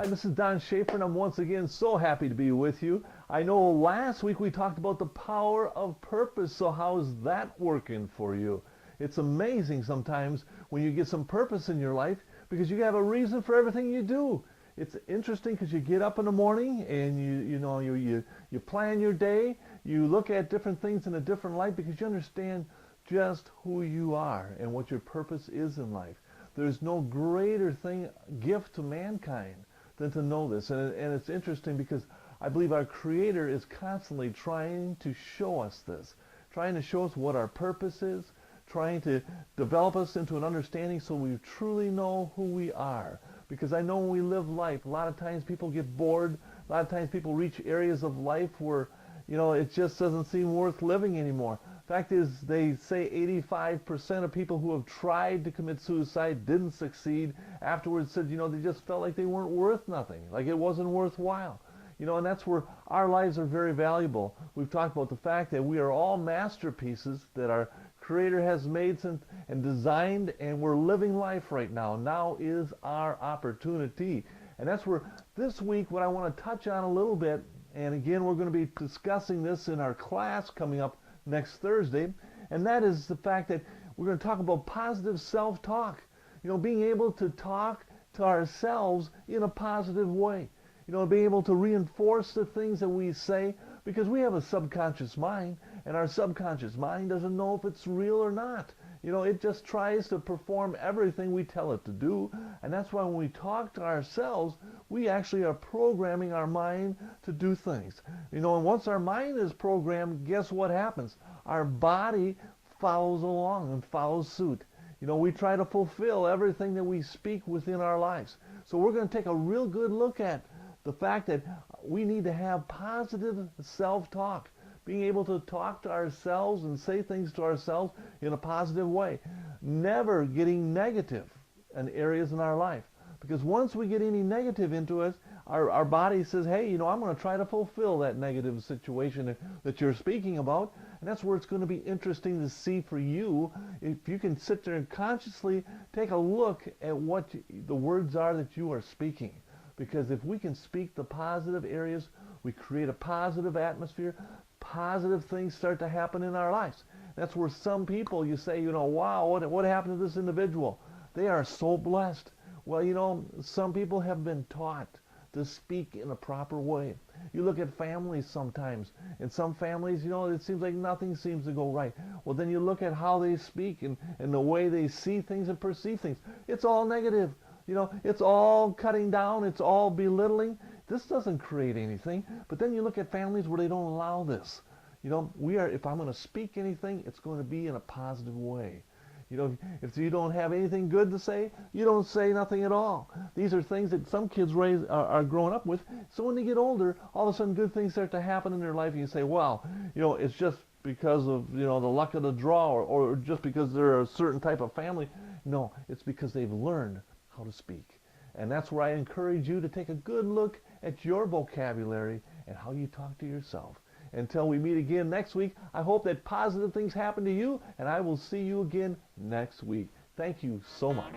Hi, this is Don Schaefer, and I'm once again so happy to be with you. I know last week we talked about the power of purpose, so how is that working for you? It's amazing sometimes when you get some purpose in your life because you have a reason for everything you do. It's interesting because you get up in the morning and you plan your day, you look at different things in a different light because you understand just who you are and what your purpose is in life. There's no greater gift to mankind than to know this. And it's interesting because I believe our Creator is constantly trying to show us this, trying to show us what our purpose is, trying to develop us into an understanding so we truly know who we are. Because I know when we live life, a lot of times people get bored, a lot of times people reach areas of life where, it just doesn't seem worth living anymore. Fact is, they say 85% of people who have tried to commit suicide didn't succeed. Afterwards said, they just felt like they weren't worth nothing, like it wasn't worthwhile. And that's where our lives are very valuable. We've talked about the fact that we are all masterpieces that our Creator has made and designed, and we're living life right now. Now is our opportunity. And that's where this week what I want to touch on a little bit, and again we're going to be discussing this in our class coming up next Thursday, and that is the fact that we're going to talk about positive self-talk. Being able to talk to ourselves in a positive way. Being able to reinforce the things that we say, because we have a subconscious mind, and our subconscious mind doesn't know if it's real or not. It just tries to perform everything we tell it to do, and that's why when we talk to ourselves, we actually are programming our mind to do things. And once our mind is programmed, guess what happens? Our body follows along and follows suit. We try to fulfill everything that we speak within our lives. So we're going to take a real good look at the fact that we need to have positive self-talk, being able to talk to ourselves and say things to ourselves in a positive way, never getting negative in areas in our life. Because once we get any negative into us, our body says, hey, I'm going to try to fulfill that negative situation that you're speaking about. And that's where it's going to be interesting to see for you, if you can sit there and consciously take a look at what the words are that you are speaking. Because if we can speak the positive areas, we create a positive atmosphere, positive things start to happen in our lives. That's where some people, you say, wow, what happened to this individual? They are so blessed. Well, some people have been taught to speak in a proper way. You look at families sometimes. In some families, it seems like nothing seems to go right. Well, then you look at how they speak and the way they see things and perceive things. It's all negative. It's all cutting down. It's all belittling. This doesn't create anything. But then you look at families where they don't allow this. If I'm going to speak anything, it's going to be in a positive way. If you don't have anything good to say, you don't say nothing at all. These are things that some kids are growing up with. So when they get older, all of a sudden good things start to happen in their life, and you say, well, it's just because of, the luck of the draw, or just because they're a certain type of family. No, it's because they've learned how to speak. And that's where I encourage you to take a good look at your vocabulary and how you talk to yourself. Until we meet again next week, I hope that positive things happen to you, and I will see you again next week. Thank you so much.